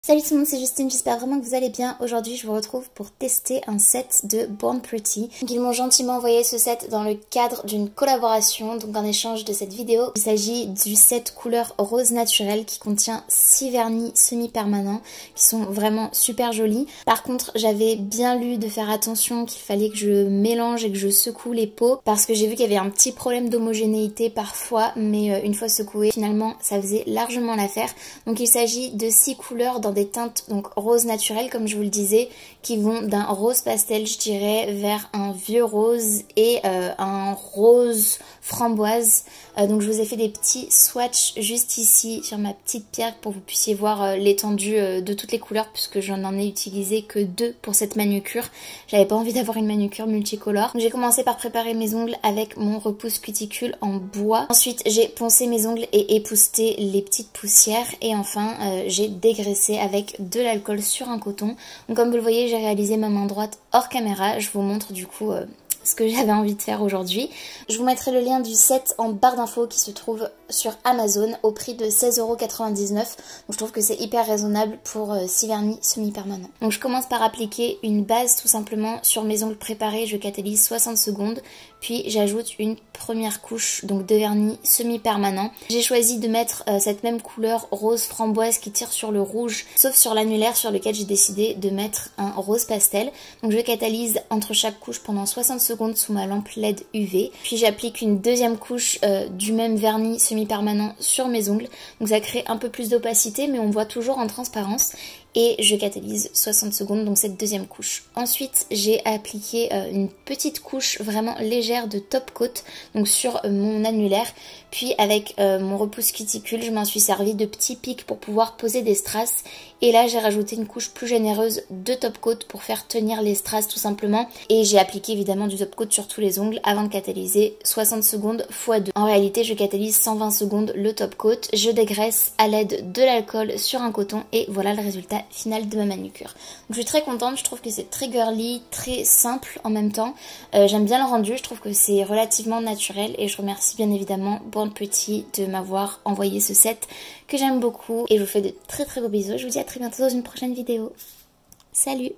Salut tout le monde, c'est Justine, j'espère vraiment que vous allez bien. Aujourd'hui je vous retrouve pour tester un set de Born Pretty. Donc, ils m'ont gentiment envoyé ce set dans le cadre d'une collaboration, donc en échange de cette vidéo. Il s'agit du set couleur rose naturel qui contient 6 vernis semi-permanents qui sont vraiment super jolis. Par contre j'avais bien lu de faire attention qu'il fallait que je mélange et que je secoue les pots parce que j'ai vu qu'il y avait un petit problème d'homogénéité parfois, mais une fois secoué finalement ça faisait largement l'affaire. Donc il s'agit de 6 couleurs dans des teintes donc rose naturel comme je vous le disais, qui vont d'un rose pastel je dirais vers un vieux rose et un rose framboise. Donc je vous ai fait des petits swatchs juste ici sur ma petite pierre pour que vous puissiez voir l'étendue de toutes les couleurs, puisque je n'en ai utilisé que 2 pour cette manucure. J'avais pas envie d'avoir une manucure multicolore. J'ai commencé par préparer mes ongles avec mon repousse cuticule en bois. Ensuite j'ai poncé mes ongles et épousseté les petites poussières, et enfin j'ai dégraissé avec de l'alcool sur un coton. Donc comme vous le voyez, j'ai réalisé ma main droite hors caméra. Je vous montre du coup ce que j'avais envie de faire aujourd'hui. Je vous mettrai le lien du set en barre d'infos qui se trouve sur Amazon au prix de 16,99 €. Donc je trouve que c'est hyper raisonnable pour 6 vernis semi-permanents. Donc je commence par appliquer une base tout simplement sur mes ongles préparés. Je catalyse 60 secondes. Puis j'ajoute une première couche donc de vernis semi-permanent. J'ai choisi de mettre cette même couleur rose framboise qui tire sur le rouge, sauf sur l'annulaire sur lequel j'ai décidé de mettre un rose pastel. Donc je catalyse entre chaque couche pendant 60 secondes sous ma lampe LED UV. Puis j'applique une deuxième couche du même vernis semi-permanent sur mes ongles. Donc ça crée un peu plus d'opacité, mais on voit toujours en transparence. Et je catalyse 60 secondes, donc cette deuxième couche. Ensuite, j'ai appliqué une petite couche vraiment légère de top coat, donc sur mon annulaire. Puis avec mon repousse cuticule, je m'en suis servi de petits pics pour pouvoir poser des strass. Et là, j'ai rajouté une couche plus généreuse de top coat pour faire tenir les strass tout simplement. Et j'ai appliqué évidemment du top coat sur tous les ongles avant de catalyser 60 secondes x 2. En réalité, je catalyse 120 secondes le top coat. Je dégraisse à l'aide de l'alcool sur un coton et voilà le résultat final de ma manucure. Donc, je suis très contente, je trouve que c'est très girly, très simple en même temps. J'aime bien le rendu, je trouve que c'est relativement naturel et je remercie bien évidemment Born Pretty de m'avoir envoyé ce set que j'aime beaucoup. Et je vous fais de très très gros bisous, je vous dis à très bientôt dans une prochaine vidéo. Salut!